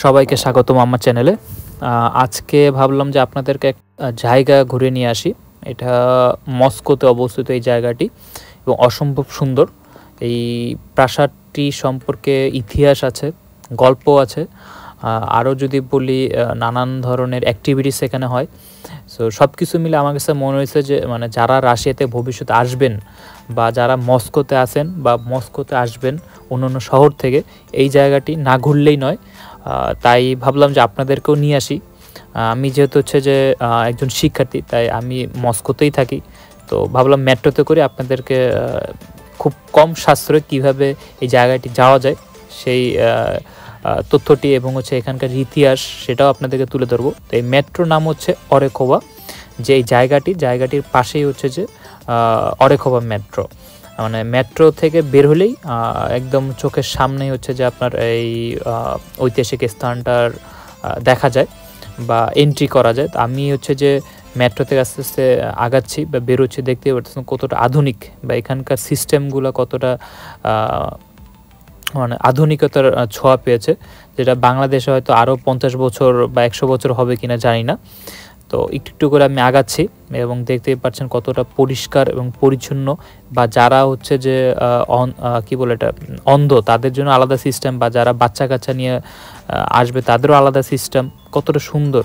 সবাইকে স্বাগতম আমার চ্যানেলে। আজকে ভাবলাম যে আপনাদেরকে এক জায়গা ঘুরে নিয়ে আসি। এটা মস্কোতে অবস্থিত এই জায়গাটি এবং অসম্ভব সুন্দর। এই প্রাসাদটি সম্পর্কে ইতিহাস আছে, গল্প আছে। আরও যদি বলি নানান ধরনের অ্যাক্টিভিটিস এখানে হয়। সো সব কিছু মিলে আমার কাছে মনে হয়েছে যে মানে যারা রাশিয়াতে ভবিষ্যতে আসবেন বা যারা মস্কোতে আছেন বা মস্কোতে আসবেন অন্য শহর থেকে, এই জায়গাটি না ঘুরলেই নয়। তাই ভাবলাম যে আপনাদেরকেও নিয়ে আসি। আমি যেহেতু হচ্ছে যে একজন শিক্ষার্থী, তাই আমি মস্কোতেই থাকি। তো ভাবলাম মেট্রোতে করে আপনাদেরকে খুব কম সাশ্রয়ে কীভাবে এই জায়গাটি যাওয়া যায় সেই তথ্যটি এবং হচ্ছে এখানকার ইতিহাস সেটাও আপনাদেরকে তুলে ধরবো। তো এই মেট্রোর নাম হচ্ছে অরেখোভা। যে এই জায়গাটির পাশেই হচ্ছে যে অরেখোভা মেট্রো। মানে মেট্রো থেকে বের হলেই একদম চোখের সামনেই হচ্ছে যে আপনার এই ঐতিহাসিক স্থানটার দেখা যায় বা এন্ট্রি করা যায়। তো আমি হচ্ছে যে মেট্রো থেকে আস্তে আস্তে আগাচ্ছি বা বেরোচ্ছি, দেখতে পাচ্ছেন কতটা আধুনিক বা এখানকার সিস্টেমগুলো কতটা মানে আধুনিকতার ছোঁয়া পেয়েছে, যেটা বাংলাদেশে হয়তো আরও 50 বছর বা 100 বছর হবে কিনা জানি না। তো একটু করে আমি আগাচ্ছি এবং দেখতেই পাচ্ছেন কতটা পরিষ্কার এবং পরিচ্ছন্ন। বা যারা হচ্ছে যে কী বলে এটা অন্ধ, তাদের জন্য আলাদা সিস্টেম, বা যারা বাচ্চা কাচ্চা নিয়ে আসবে তাদেরও আলাদা সিস্টেম। কতটা সুন্দর।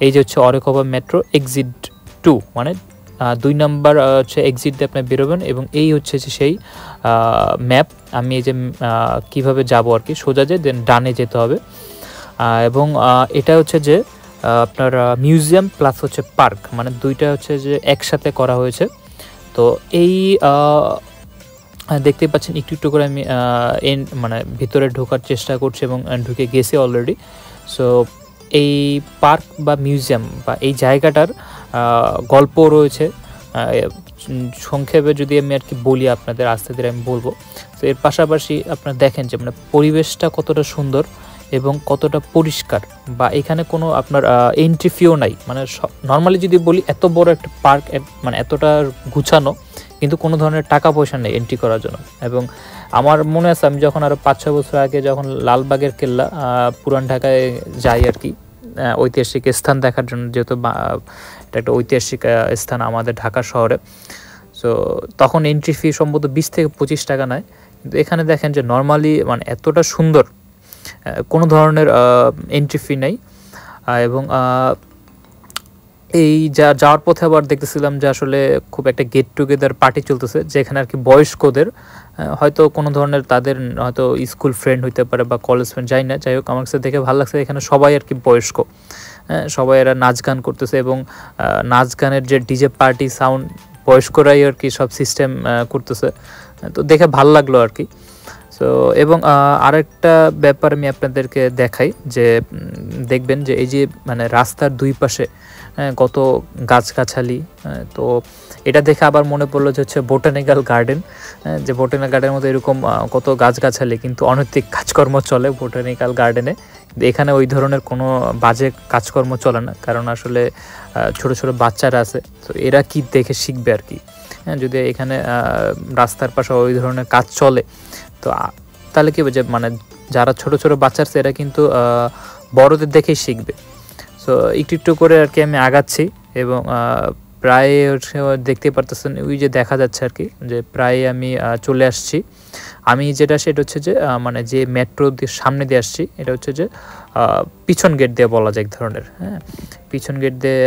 এই যে হচ্ছে অরেখোভা মেট্রো এক্সিট 2, মানে 2 নম্বর হচ্ছে এক্সিট দিয়ে আপনি বেরোবেন এবং এই হচ্ছে যে সেই ম্যাপ। আমি এই যে কীভাবে যাবো আর কি, সোজা যে দেন ডানে যেতে হবে। এবং এটা হচ্ছে যে আপনার মিউজিয়াম প্লাস হচ্ছে পার্ক, মানে দুইটা হচ্ছে যে একসাথে করা হয়েছে। তো এই দেখতেই পাচ্ছেন একটু করে আমি মানে ভিতরে ঢোকার চেষ্টা করছি এবং ঢুকে গেছি অলরেডি। সো এই পার্ক বা মিউজিয়াম বা এই জায়গাটার গল্প রয়েছে। সংক্ষেপে যদি আমি আর কি বলি আপনাদের, আস্তে ধীরে আমি বলবো। তো এর পাশাপাশি আপনারা দেখেন যে মানে পরিবেশটা কতটা সুন্দর এবং কতটা পরিষ্কার, বা এখানে কোনো আপনার এন্ট্রি ফিও নাই। মানে নর্মালি যদি বলি এত বড় একটা পার্ক, মানে এতটা গুছানো, কিন্তু কোনো ধরনের টাকা পয়সা নেই এন্ট্রি করার জন্য। এবং আমার মনে আছে আমি যখন আরও 5-6 বছর আগে যখন লালবাগের কেল্লা পুরান ঢাকায় যাই আর কি ঐতিহাসিক স্থান দেখার জন্য, যেহেতু এটা একটা ঐতিহাসিক স্থান আমাদের ঢাকা শহরে। সো তখন এন্ট্রি ফি সম্ভবত 20 থেকে 25 টাকা নেয়। কিন্তু এখানে দেখেন যে নর্মালি মানে এতটা সুন্দর, কোনো ধরনের এন্ট্রি ফি নেই। এবং এই যাওয়ার পথে আবার দেখতেছিলাম যে আসলে খুব একটা গেট টুগেদার পার্টি চলতেছে, যেখানে আর কি বয়স্কদের হয়তো কোনো ধরনের তাদের হয়তো স্কুল ফ্রেন্ড হইতে পারে বা কলেজ ফ্রেন্ড, যাই না, যাই হোক আমার কাছে দেখে ভালো লাগছে। এখানে সবাই আর কি বয়স্ক, সবাই এরা নাচ গান করতেছে এবং নাচ গানের যে ডিজে পার্টি সাউন্ড বয়স্করাই আর কি সব সিস্টেম করতেছে। তো দেখে ভালো লাগলো আর কি। সো এবং আরেকটা ব্যাপার আমি আপনাদেরকে দেখাই যে দেখবেন যে এই যে মানে রাস্তার দুই পাশে কত গাছগাছালি। তো এটা দেখে আবার মনে পড়লো যে হচ্ছে বোটানিক্যাল গার্ডেন, যে বোটানিক্যাল গার্ডেনের মধ্যে এরকম কত গাছগাছালি, কিন্তু অনৈতিক কাজকর্ম চলে বোটানিক্যাল গার্ডেনে। এখানে ওই ধরনের কোনো বাজে কাজকর্ম চলে না, কারণ আসলে ছোট ছোট বাচ্চারা আছে, তো এরা কি দেখে শিখবে আর কি। যদি এখানে রাস্তার পাশে ওই ধরনের কাজ চলে, তো তাহলে কী হবে যে মানে যারা ছোট ছোট বাচ্চা আছে এরা কিন্তু বড়দের দেখেই শিখবে। সো একটু করে আর কি আমি আগাচ্ছি এবং প্রায় দেখতে পারতেছেন ওই যে দেখা যাচ্ছে আর কি যে প্রায় আমি চলে আসছি। আমি যেটা সেটা হচ্ছে যে মানে যে মেট্রো দিয়ে সামনে দিয়ে আসছি, এটা হচ্ছে যে পিছন গেট দিয়ে বলা যায় এক ধরনের। হ্যাঁ, পিছন গেট দিয়ে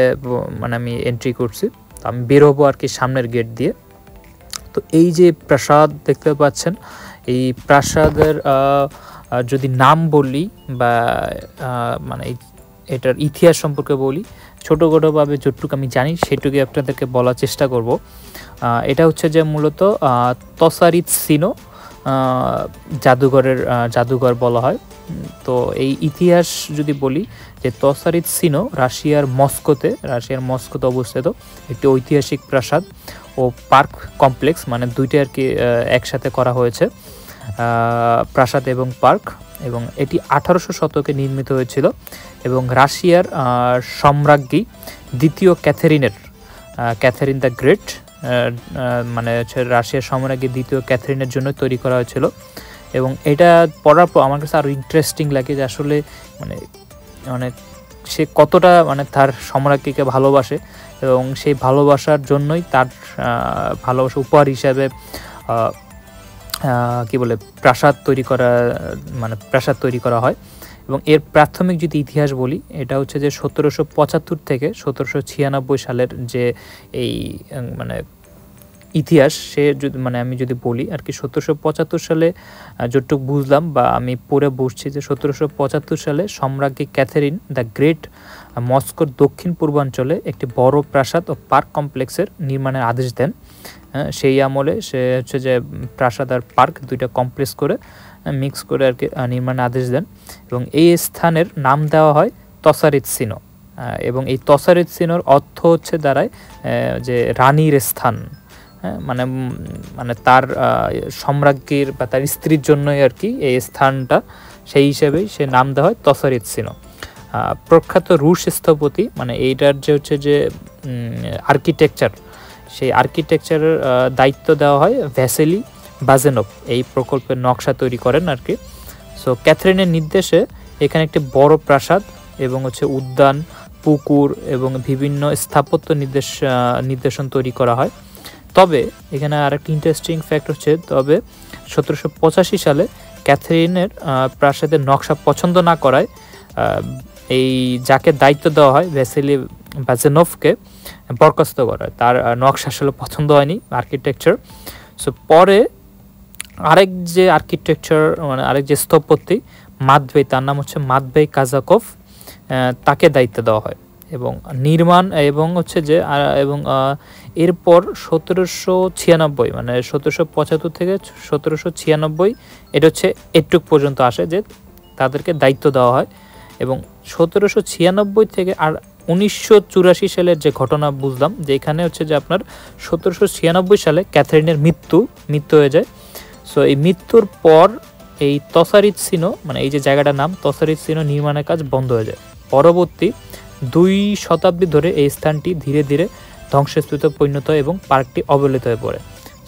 মানে আমি এন্ট্রি করছি। তো আমি বেরোবো আর কি সামনের গেট দিয়ে। তো এই যে প্রাসাদ দেখতে পাচ্ছেন, এই প্রাসাদের যদি নাম বলি বা মানে এটার ইতিহাস সম্পর্কে বলি, ছোটোখাটোভাবে যতটুকু আমি জানি সেটুকুই আপনাদেরকে বলার চেষ্টা করব। এটা হচ্ছে যে মূলত তসারিৎসিনো জাদুঘর বলা হয়। তো এই ইতিহাস যদি বলি যে তসারিৎসিনো রাশিয়ার মস্কোতে অবস্থিত একটি ঐতিহাসিক প্রাসাদ ও পার্ক কমপ্লেক্স, মানে দুইটা আর কি একসাথে করা হয়েছে, প্রাসাদ এবং পার্ক। এবং এটি 1800 শতকে নির্মিত হয়েছিল এবং রাশিয়ার সম্রাজ্ঞী দ্বিতীয় ক্যাথেরিন দ্য গ্রেট, মানে হচ্ছে রাশিয়ার সম্রাজ্ঞী দ্বিতীয় ক্যাথেরিনের জন্য তৈরি করা হয়েছিল। এবং এটা পড়ার পর আমার কাছে আরও ইন্টারেস্টিং লাগে যে আসলে মানে মানে সে কতটা মানে তার সম্রাজ্ঞীকে ভালোবাসে এবং সেই ভালোবাসার জন্যই তার ভালোবাসা উপহার হিসাবে কি বলে প্রাসাদ তৈরি করা হয়। এবং এর প্রাথমিক যদি ইতিহাস বলি, এটা হচ্ছে যে 1775 থেকে 1796 সালের যে এই মানে ইতিহাস, সে যদি মানে আমি যদি বলি আর কি, 1775 সালে যতটুকু বুঝলাম বা আমি পড়ে বসছি যে 1775 সালে সম্রাজ্ঞী ক্যাথেরিন দ্য গ্রেট মস্কোর দক্ষিণ পূর্বাঞ্চলে একটি বড় প্রাসাদ ও পার্ক কমপ্লেক্সের নির্মাণের আদেশ দেন। সেই আমলে সে হচ্ছে যে প্রাসাদ আর পার্ক দুইটা কমপ্লেক্স করে মিক্স করে আর কি নির্মাণের আদেশ দেন এবং এই স্থানের নাম দেওয়া হয় তসারিৎসিনো। এবং এই তসারিৎসিনোর অর্থ হচ্ছে দাঁড়ায় যে রানীর স্থান। মানে মানে তার সম্রাজ্ঞীর বা তার স্ত্রীর জন্যই আর কি এই স্থানটা, সেই হিসেবেই সে নাম দেওয়া হয় তসারিৎসিনো। প্রখ্যাত রুশ স্থপতি মানে এইটার যে হচ্ছে যে আর্কিটেকচার, সেই আর্কিটেকচারের দায়িত্ব দেওয়া হয় ভ্যাসেলি বাজেনভ, এই প্রকল্পের নকশা তৈরি করেন আর কি। সো ক্যাথরিনের নির্দেশে এখানে একটি বড় প্রাসাদ এবং হচ্ছে উদ্যান, পুকুর এবং বিভিন্ন স্থাপত্য নির্দেশন তৈরি করা হয়। তবে এখানে আরেকটি ইন্টারেস্টিং ফ্যাক্ট হচ্ছে, তবে 1785 সালে ক্যাথরিনের প্রাসাদের নকশা পছন্দ না করায় এই যাকে দায়িত্ব দেওয়া হয় ভ্যাসেলি বাজেনভকে বরখাস্ত করা হয়। তার নকশা আসলে পছন্দ হয়নি আর্কিটেকচার। সো পরে আরেক যে আর্কিটেকচার মানে আরেক যে স্থপতি মাদভেই, তার নাম হচ্ছে মাদভেই কাজাকভ, তাকে দায়িত্ব দেওয়া হয় এবং নির্মাণ এবং হচ্ছে যে এবং এরপর 1796 মানে 1775 থেকে 1796 এটা হচ্ছে এটুক পর্যন্ত আসে যে তাদেরকে দায়িত্ব দেওয়া হয়। এবং 1796 থেকে আর 1984 সালের যে ঘটনা বুঝলাম যে এখানে হচ্ছে যে আপনার 1796 সালে ক্যাথরিনের মৃত্যু হয়ে যায়। সো এই মৃত্যুর পর এই তসারিৎসিনো মানে এই যে জায়গাটার নাম তসারিৎসিনো নির্মাণের কাজ বন্ধ হয়ে যায়। পরবর্তী 2 শতাব্দী ধরে এই স্থানটি ধীরে ধীরে ধ্বংসস্তূপে পরিণত হয় এবং পার্কটি অবহেলিত হয়ে পড়ে।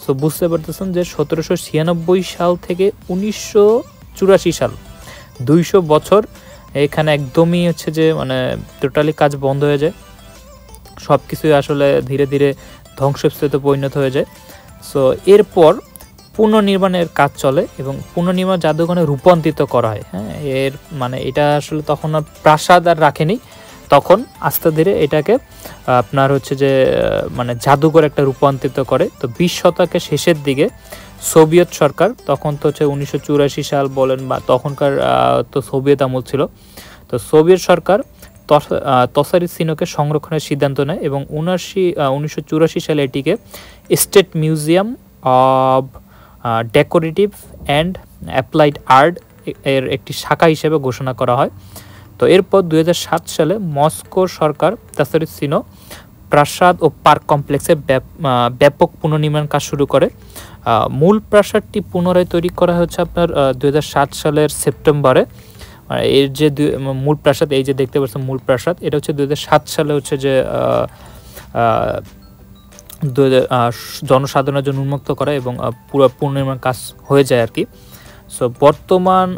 সো বুঝতে পারতেছেন যে 1796 সাল থেকে 1984 সাল 200 বছর এখানে একদমই হচ্ছে যে মানে টোটালি কাজ বন্ধ হয়ে যায়, সব কিছুই আসলে ধীরে ধীরে ধ্বংসস্তূপে পরিণত হয়ে যায়। সো এরপর পুনর্নির্মাণের কাজ চলে এবং পুনর্নির্মাণ জাদুঘরে রূপান্তরিত করা হয়। এর মানে এটা আসলে তখন আর প্রাসাদ আর রাখেনি, তখন আস্তে ধীরে এটাকে আপনার হচ্ছে যে মানে জাদুঘর একটা রূপান্তরিত করে। তো 20 শতকের শেষের দিকে সোভিয়েত সরকার, তখন তো হচ্ছে 1984 সাল বলেন বা তখনকার তো সোভিয়েত আমল ছিল, তো সোভিয়েত সরকার তসারিৎসিনোকে সংরক্ষণের সিদ্ধান্ত নেয় এবং 1984 সালে এটিকে state museum of decorative and applied art এর একটি শাখা হিসেবে ঘোষণা করা হয়। তো এরপর 2007 সালে মস্কো সরকার তসারিৎসিনো প্রাসাদ ও পার্ক কমপ্লেক্সে ব্যাপক পুনর্নির্মাণ কাজ শুরু করে। মূল প্রাসাদটি পুনরায় তৈরি করা হচ্ছে আপনার 2007 সালের সেপ্টেম্বরে। এর যে মূল প্রাসাদ, এই যে দেখতে পাচ্ছেন মূল প্রাসাদ, এটা হচ্ছে 2007 সালে হচ্ছে যে জনসাধারণের জন্য উন্মুক্ত করা এবং পুরো পুনর্নির্মাণ কাজ হয়ে যায় আর কি। সো বর্তমান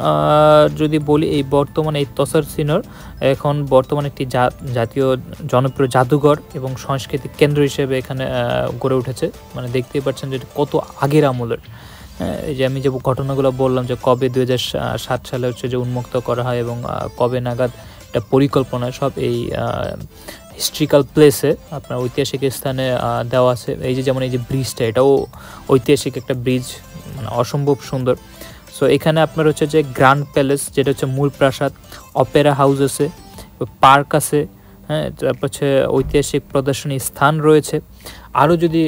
যদি বলি, এই বর্তমানে এই তসারিৎসিনোর এখন বর্তমানে একটি জাতীয় জনপ্রিয় জাদুঘর এবং সাংস্কৃতিক কেন্দ্র হিসেবে এখানে গড়ে উঠেছে। মানে দেখতেই পাচ্ছেন যে কত আগের আমলের। এই যে আমি যে ঘটনাগুলো বললাম যে কবে 2007 সালে হচ্ছে যে উন্মুক্ত করা হয় এবং কবে নাগাদ একটা পরিকল্পনা, সব এই হিস্ট্রিক্যাল প্লেসে আপনার ঐতিহাসিক স্থানে দেওয়া আছে। এই যে যেমন এই যে ব্রিজটা, এটাও ঐতিহাসিক একটা ব্রিজ, মানে অসম্ভব সুন্দর। সো এখানে আপনার হচ্ছে যে গ্র্যান্ড প্যালেস, যেটা হচ্ছে মূল প্রাসাদ, অপেরা হাউস আছে, পার্ক আছে, তারপর হচ্ছে ঐতিহাসিক প্রদর্শনী স্থান রয়েছে। আরও যদি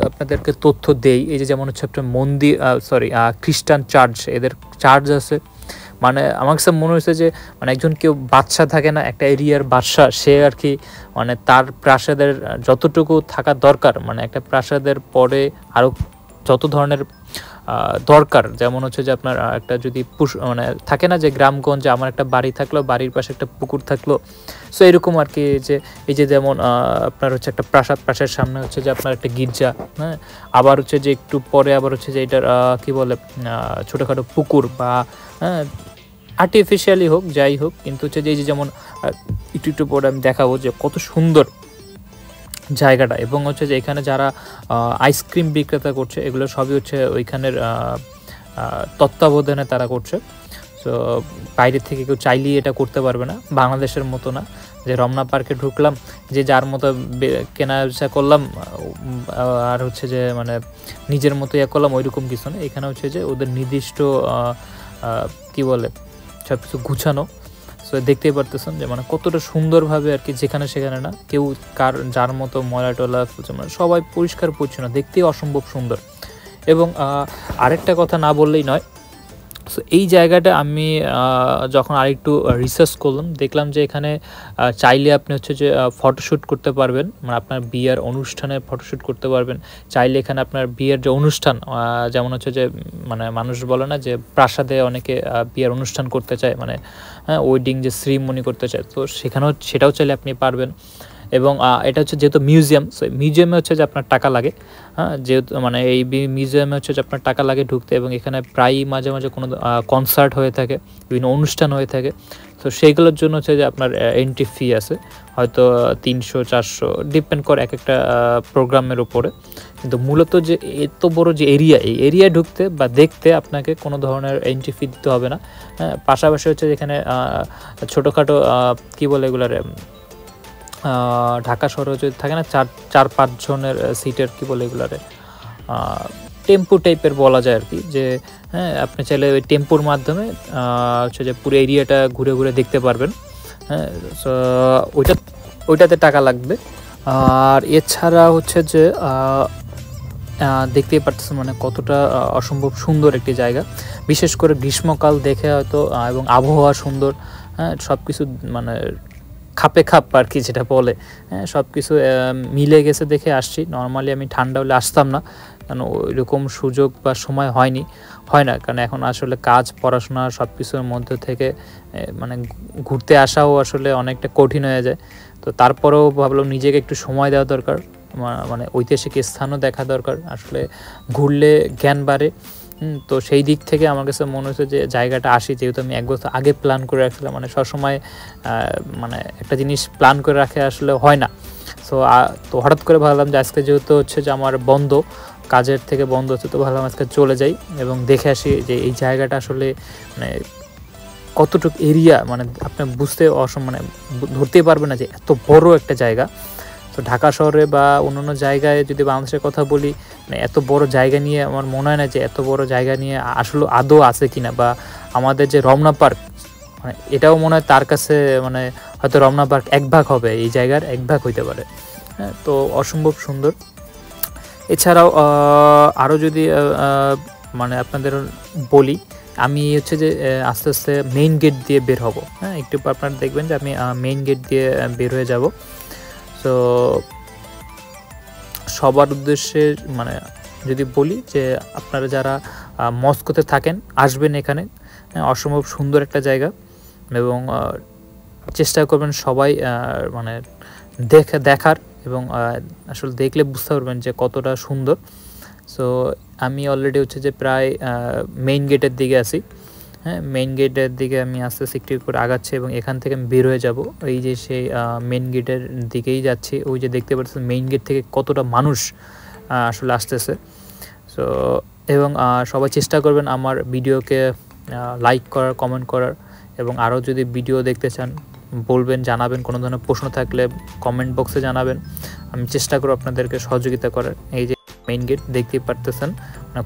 আপনাদেরকে তথ্য দেই, এই যে যেমন হচ্ছে একটা মন্দির খ্রিস্টান চার্চ, এদের চার্চ আছে। মানে আমার কাছে মনে হয়েছে যে মানে একজন কেউ বাদশা থাকে না, একটা এরিয়ার বাদশা, সে আর কি মানে তার প্রাসাদের যতটুকু থাকা দরকার, মানে একটা প্রাসাদের পরে আরও যত ধরনের দরকার। যেমন হচ্ছে যে আপনার একটা যদি মানে থাকে না যে গ্রামগঞ্জে আমার একটা বাড়ি থাকলো, বাড়ির পাশে একটা পুকুর থাকলো, সো এরকম আর কি, যে এই যে যেমন আপনার হচ্ছে একটা প্রাসাদের সামনে হচ্ছে যে আপনার একটা গির্জা, হ্যাঁ, আবার হচ্ছে যে একটু পরে আবার হচ্ছে যে এটার কী বলে ছোটোখাটো পুকুর বা আর্টিফিশিয়ালি হোক যাই হোক, কিন্তু হচ্ছে যে এই যে যেমন একটু একটু পরে আমি দেখাবো যে কত সুন্দর জায়গাটা। এবং হচ্ছে যে এখানে যারা আইসক্রিম বিক্রেতা করছে এগুলো সবই হচ্ছে ওইখানের তত্ত্বাবধানে তারা করছে। সো বাইরের থেকে কেউ চাইলেই এটা করতে পারবে না, বাংলাদেশের মতো না যে রমনা পার্কে ঢুকলাম, যে যার মতো কেনা বেচা করলাম আর হচ্ছে যে মানে নিজের মতো ইয়ে করলাম, ওইরকম কিছু না। এখানে হচ্ছে যে ওদের নির্দিষ্ট কি বলে সব কিছু গুছানো। সো দেখতেই পারতেছেন যে মানে কতটা সুন্দরভাবে আর কি, যেখানে সেখানে না, কেউ যার মতো ময়লা টলা মানে সবাই পরিষ্কার পরিচ্ছন্ন, দেখতেই অসম্ভব সুন্দর। এবং আরেকটা কথা না বললেই নয়, সো এই জায়গাটা আমি যখন আরেকটু রিসার্চ করলাম, দেখলাম যে এখানে চাইলে আপনি হচ্ছে যে ফটোশ্যুট করতে পারবেন, মানে আপনার বিয়ের অনুষ্ঠানে ফটোশ্যুট করতে পারবেন। চাইলে এখানে আপনার বিয়ের যে অনুষ্ঠান, যেমন হচ্ছে যে মানে মানুষ বলে না যে প্রাসাদে অনেকে বিয়ের অনুষ্ঠান করতে চায়, মানে ওয়েডিং যে সেরিমনি করতে চায়, তো সেটাও চাইলে আপনি পারবেন। এবং এটা হচ্ছে যেহেতু মিউজিয়াম, সো মিউজিয়ামে হচ্ছে যে আপনার টাকা লাগে, হ্যাঁ, যেহেতু মানে এই মিউজিয়ামে হচ্ছে যে আপনার টাকা লাগে ঢুকতে, এবং এখানে প্রায়ই মাঝে মাঝে কোনো কনসার্ট হয়ে থাকে, বিভিন্ন অনুষ্ঠান হয়ে থাকে, তো সেইগুলোর জন্য হচ্ছে যে আপনার এন্ট্রি ফি আছে, হয়তো 300-400 ডিপেন্ড করে এক একটা প্রোগ্রামের উপরে। কিন্তু মূলত যে এত বড় যে এরিয়া, এই এরিয়ায় ঢুকতে বা দেখতে আপনাকে কোনো ধরনের এন্ট্রি ফি দিতে হবে না। হ্যাঁ, পাশাপাশি হচ্ছে যেখানে ছোটোখাটো কী বলে এগুলারে ঢাকা শহরে যদি থাকে না 4-5 জনের সিটের কী বলে এগুলারে টেম্পু টাইপের বলা যায় আর কি, যে হ্যাঁ আপনি চাইলে ওই টেম্পুর মাধ্যমে হচ্ছে যে পুরো এরিয়াটা ঘুরে ঘুরে দেখতে পারবেন। হ্যাঁ, সো ওইটাতে টাকা লাগবে। আর এছাড়া হচ্ছে যে দেখতেই পারতেছেন মানে কতটা অসম্ভব সুন্দর একটি জায়গা, বিশেষ করে গ্রীষ্মকাল দেখে হয়তো, এবং আবহাওয়া সুন্দর, হ্যাঁ, সব কিছু মানে খাপে খাপ আর কি যেটা বলে, হ্যাঁ, সব কিছু মিলে গেছে দেখে আসছি। নর্মালি আমি ঠান্ডা হলে আসতাম না, কারণ ওইরকম সুযোগ বা সময় হয় না, কারণ এখন আসলে কাজ, পড়াশোনা সব কিছুর মধ্যে থেকে মানে ঘুরতে আসাও আসলে অনেকটা কঠিন হয়ে যায়। তো তারপরেও ভাবলাম নিজেকে একটু সময় দেওয়া দরকার, মানে ঐতিহাসিক স্থানও দেখা দরকার, আসলে ঘুরলে জ্ঞান বাড়ে। তো সেই দিক থেকে আমার কাছে মনে হচ্ছে যে জায়গাটা আসি, যেহেতু আমি 1 বছর আগে প্ল্যান করে রাখছিলাম, মানে সবসময় মানে একটা জিনিস প্ল্যান করে রাখে আসলে হয় না। তো হঠাৎ করে ভাবলাম যে আজকে যেহেতু হচ্ছে যে আমার বন্ধ, কাজের থেকে বন্ধ হচ্ছে, তো ভাবলাম আজকে চলে যাই এবং দেখে আসি যে এই জায়গাটা আসলে মানে কতটুকু এরিয়া, মানে আপনি মানে ধরতেই পারবেন না যে এত বড় একটা জায়গা। তো ঢাকা শহরে বা অন্যান্য জায়গায় যদি বাংলাদেশের কথা বলি, মানে এত বড় জায়গা নিয়ে আমার মনে হয় না যে এত বড় জায়গা নিয়ে আসলে আদৌ আছে কিনা, বা আমাদের যে রমনা পার্ক, মানে এটাও মনে হয় তার কাছে মানে হয়তো রমনা পার্ক 1 ভাগ হবে, এই জায়গার 1 ভাগ হইতে পারে। হ্যাঁ, তো অসম্ভব সুন্দর। এছাড়াও আরও যদি মানে আপনাদের বলি, আমি হচ্ছে যে আস্তে আস্তে মেইন গেট দিয়ে বের হব। হ্যাঁ, একটু আপনারা দেখবেন যে আমি মেইন গেট দিয়ে বের হয়ে যাব। তো সবার উদ্দেশ্যে মানে যদি বলি যে আপনারা যারা মস্কোতে থাকেন আসবেন এখানে, অসম্ভব সুন্দর একটা জায়গা, এবং চেষ্টা করবেন সবাই মানে দেখার, এবং আসলে দেখলে বুঝতে পারবেন যে কতটা সুন্দর। সো আমি অলরেডি হচ্ছে যে প্রায় মেইন গেটের দিকে আছি। হ্যাঁ, মেইন গেটের দিকে আমি আস্তে আস্তে একটু করে আগাচ্ছি, এবং এখান থেকে আমি বের হয়ে যাব। এই যে সেই মেইন গেটের দিকেই যাচ্ছি, ওই যে দেখতে পাচ্ছেন মেইন গেট থেকে কতটা মানুষ আসলে আসতেছে। সো এবং সবাই চেষ্টা করবেন আমার ভিডিওকে লাইক করার, কমেন্ট করার, এবং আরও যদি ভিডিও দেখতে চান বলবেন, জানাবেন, কোনো ধরনের প্রশ্ন থাকলে কমেন্ট বক্সে জানাবেন, আমি চেষ্টা করব আপনাদেরকে সহযোগিতা করার। এই যে মেইন গেট দেখতেই পারতেছেন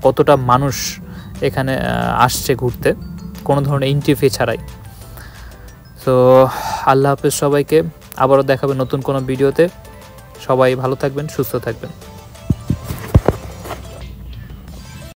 কতটা মানুষ এখানে আসছে ঘুরতে, কোনো ধরনের এন্ট্রি ফি ছাড়াই। সো আল্লাহ হাফেজ সবাইকে, আবারও দেখাবে নতুন কোনো ভিডিওতে। সবাই ভালো থাকবেন, সুস্থ থাকবেন।